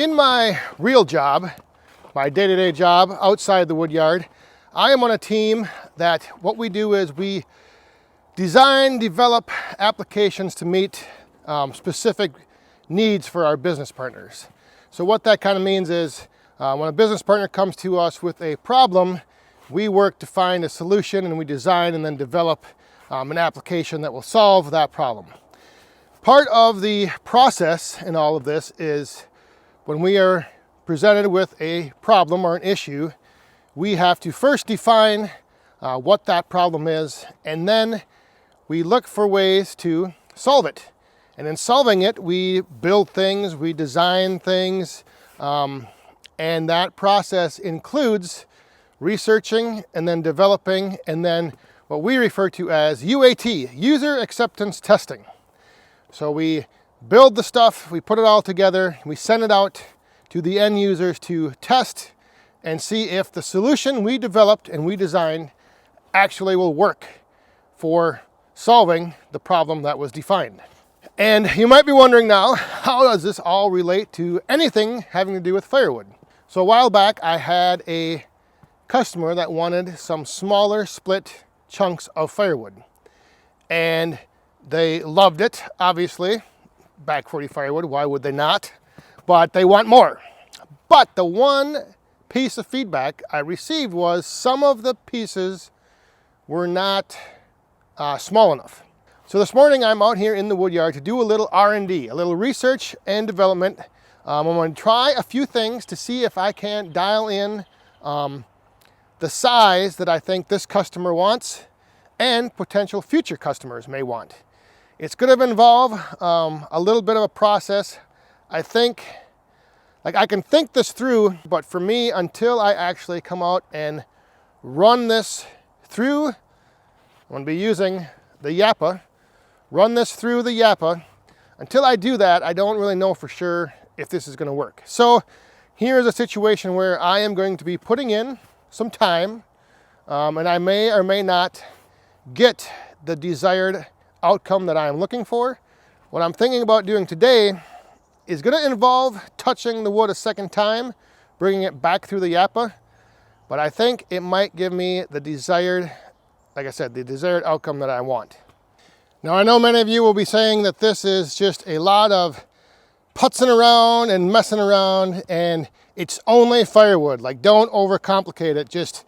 In my real job, my day-to-day job outside the woodyard, I am on a team that what we do is we design, develop applications to meet specific needs for our business partners. So what that kind of means is when a business partner comes to us with a problem, we work to find a solution and we design and then develop an application that will solve that problem. Part of the process in all of this is when we are presented with a problem or an issue, we have to first define what that problem is, and then we look for ways to solve it. And in solving it, we build things, we design things, and that process includes researching and then developing and then what we refer to as UAT, user acceptance testing. So we build the stuff, we put it all together, we send it out to the end users to test and see if the solution we developed and we designed actually will work for solving the problem that was defined. And you might be wondering now, how does this all relate to anything having to do with firewood? So a while back, I had a customer that wanted some smaller split chunks of firewood. And they loved it, obviously. Back 40 firewood, why would they not? But they want more. But the one piece of feedback I received was some of the pieces were not small enough. So this morning I'm out here in the woodyard to do a little R&D, a little research and development. I'm going to try a few things to see if I can dial in the size that I think this customer wants and potential future customers may want. It's going to involve a little bit of a process. I think, I can think this through, but for me, until I actually come out and run this through, I'm going to be using the Yappa, run this through the Yappa. Until I do that, I don't really know for sure if this is going to work. So here's a situation where I am going to be putting in some time, and I may or may not get the desired outcome that I am looking for. What I'm thinking about doing today is going to involve touching the wood a second time, bringing it back through the Yappa, but I think it might give me the desired, like I said, the desired outcome that I want. Now I know many of you will be saying that this is just a lot of putzing around and messing around and it's only firewood. Like, don't overcomplicate it, just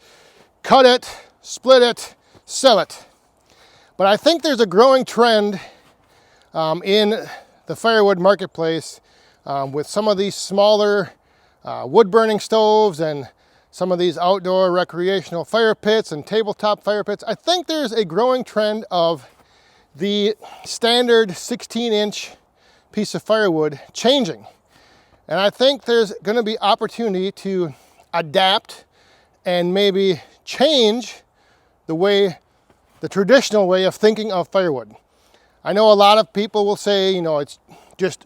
cut it, split it, sell it. But I think there's a growing trend in the firewood marketplace with some of these smaller wood burning stoves and some of these outdoor recreational fire pits and tabletop fire pits. I think there's a growing trend of the standard 16-inch piece of firewood changing. And I think there's going to be opportunity to adapt and maybe change the traditional way of thinking of firewood. I know a lot of people will say, it's just,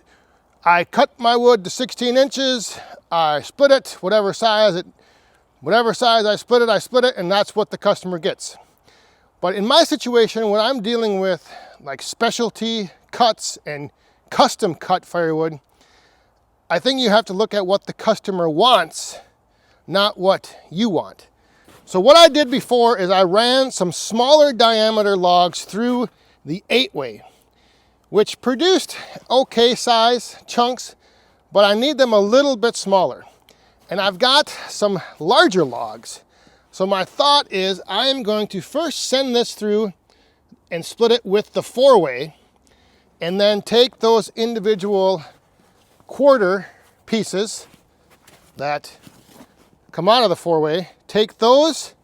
I cut my wood to 16 inches, I split it, whatever size I split it, and that's what the customer gets. But in my situation, when I'm dealing with like specialty cuts and custom cut firewood, I think you have to look at what the customer wants, not what you want. So what I did before is I ran some smaller diameter logs through the 8-way, which produced okay size chunks, but I need them a little bit smaller. And I've got some larger logs. So my thought is I am going to first send this through and split it with the 4-way, and then take those individual quarter pieces that come out of the 4-way, take those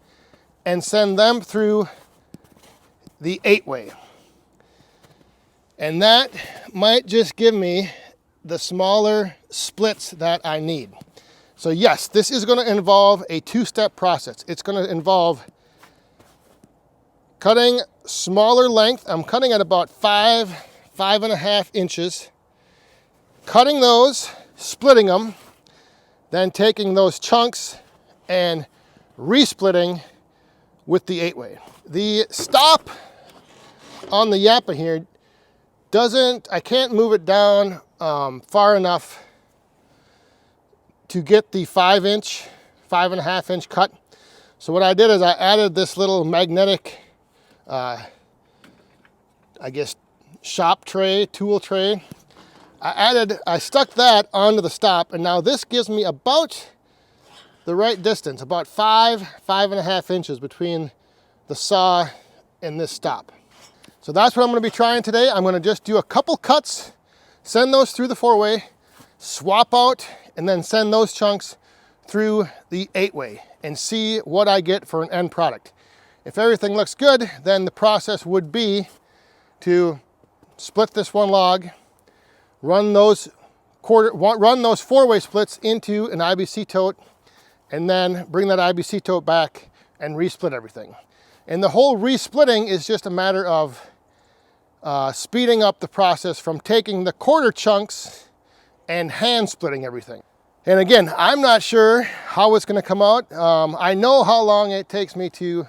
and send them through the 8-way. And that might just give me the smaller splits that I need. So yes, this is going to involve a two-step process. It's going to involve cutting smaller length. I'm cutting at about 5.5 inches. Cutting those, splitting them, then taking those chunks and resplitting with the 8-way. The stop on the Yappa here I can't move it down far enough to get the 5.5 inch cut. So what I did is I added this little magnetic, I guess, shop tray, tool tray. I stuck that onto the stop, and now this gives me about the right distance, about 5.5 inches between the saw and this stop. So that's what I'm going to be trying today. I'm going to just do a couple cuts, send those through the 4-way, swap out, and then send those chunks through the 8-way and see what I get for an end product. If everything looks good, then the process would be to split this one log, run those 4-way splits into an IBC tote, and then bring that IBC tote back and resplit everything. And the whole resplitting is just a matter of speeding up the process from taking the quarter chunks and hand splitting everything. And again, I'm not sure how it's going to come out. I know how long it takes me to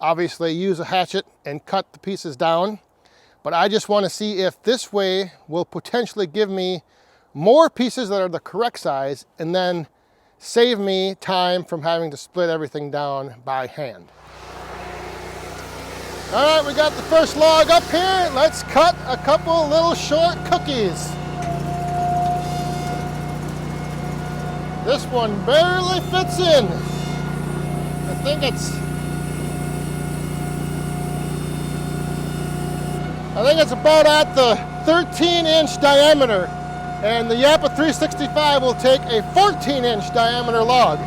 obviously use a hatchet and cut the pieces down, but I just want to see if this way will potentially give me more pieces that are the correct size and then save me time from having to split everything down by hand. All right, we got the first log up here. Let's cut a couple little short cookies. This one barely fits in. I think it's about at the 13-inch diameter, and the Yappa 365 will take a 14-inch diameter log.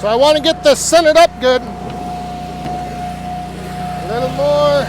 So I want to get this centered up good. A little more.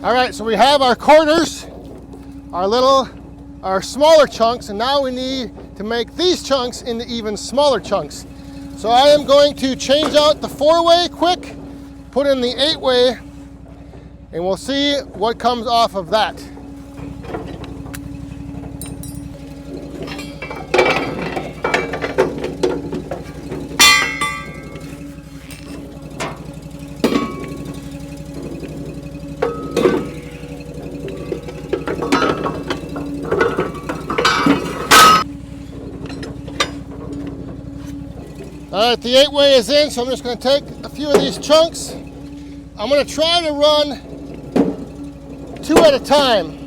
All right, so we have our quarters, our smaller chunks, and now we need to make these chunks into even smaller chunks. So I am going to change out the 4-way quick, put in the 8-way, and we'll see what comes off of that. All right, the 8-way is in, so I'm just going to take a few of these chunks. I'm going to try to run 2 at a time.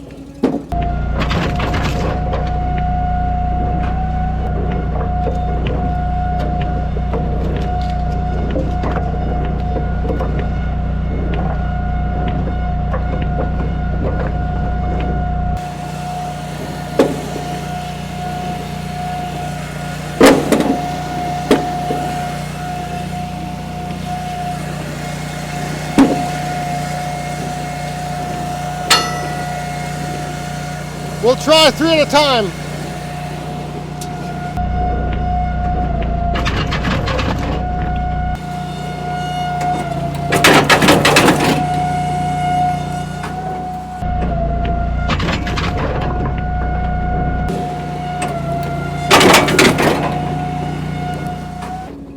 We'll try 3 at a time.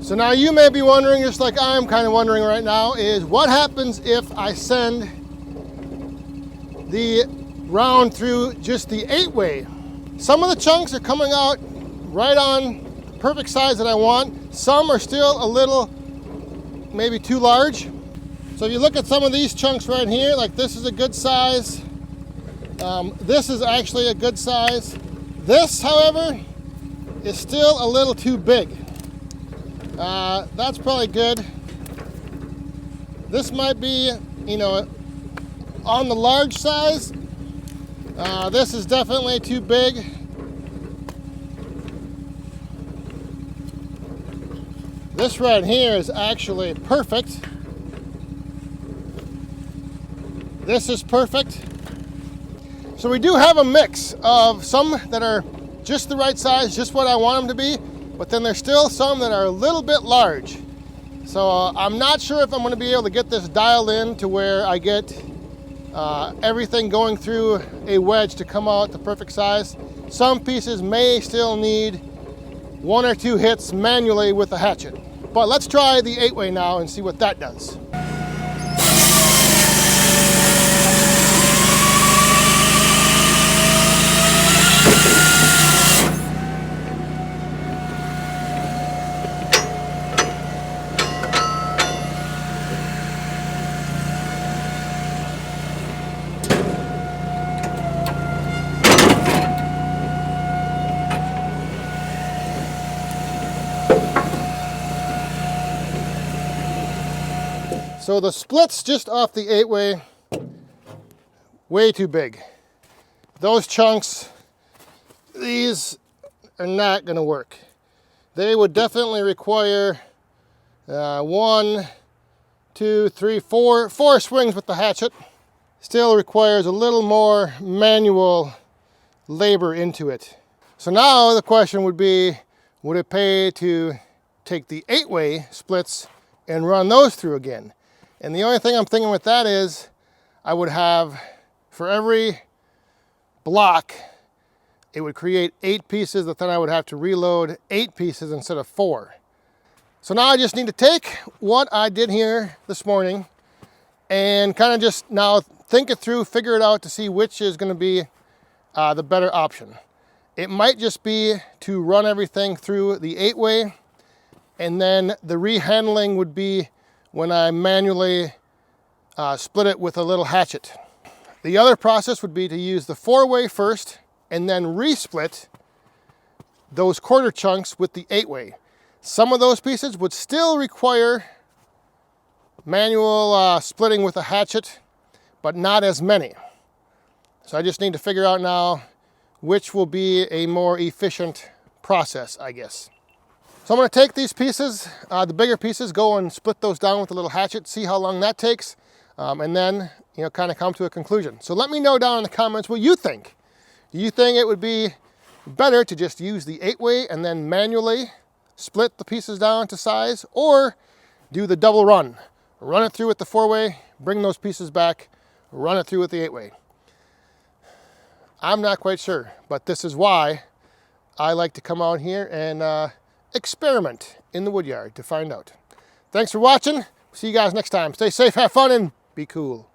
So now you may be wondering, just like I'm kind of wondering right now, is what happens if I send the round through just the 8-way? Some of the chunks are coming out right on the perfect size that I want. Some are still a little, maybe too large. So if you look at some of these chunks right here, like this is a good size. This is actually a good size. This, however, is still a little too big. That's probably good. This might be, you know, on the large size. This is definitely too big. This right here is actually perfect. This is perfect. So we do have a mix of some that are just the right size, just what I want them to be, but then there's still some that are a little bit large. So I'm not sure if I'm going to be able to get this dialed in to where I get everything going through a wedge to come out the perfect size. Some pieces may still need 1 or 2 hits manually with a hatchet. But let's try the 8-way now and see what that does. So the splits just off the 8-way, way too big. Those chunks, these are not going to work. They would definitely require 1, 2, 3, 4 swings with the hatchet. Still requires a little more manual labor into it. So now the question would be, would it pay to take the 8-way splits and run those through again? And the only thing I'm thinking with that is I would have, for every block, it would create 8 pieces that then I would have to reload 8 pieces instead of 4. So now I just need to take what I did here this morning and kind of just now think it through, figure it out to see which is going to be the better option. It might just be to run everything through the 8-way, and then the rehandling would be when I manually split it with a little hatchet. The other process would be to use the 4-way first and then resplit those quarter chunks with the 8-way. Some of those pieces would still require manual splitting with a hatchet, but not as many. So I just need to figure out now which will be a more efficient process, I guess. So I'm going to take these pieces, the bigger pieces, go and split those down with a little hatchet, see how long that takes, and then, you know, kind of come to a conclusion. So let me know down in the comments what you think. Do you think it would be better to just use the 8-way and then manually split the pieces down to size, or do the double run? Run it through with the 4-way, bring those pieces back, run it through with the 8-way. I'm not quite sure, but this is why I like to come out here and experiment in the woodyard to find out. Thanks for watching. See you guys next time. Stay safe, have fun, and be cool.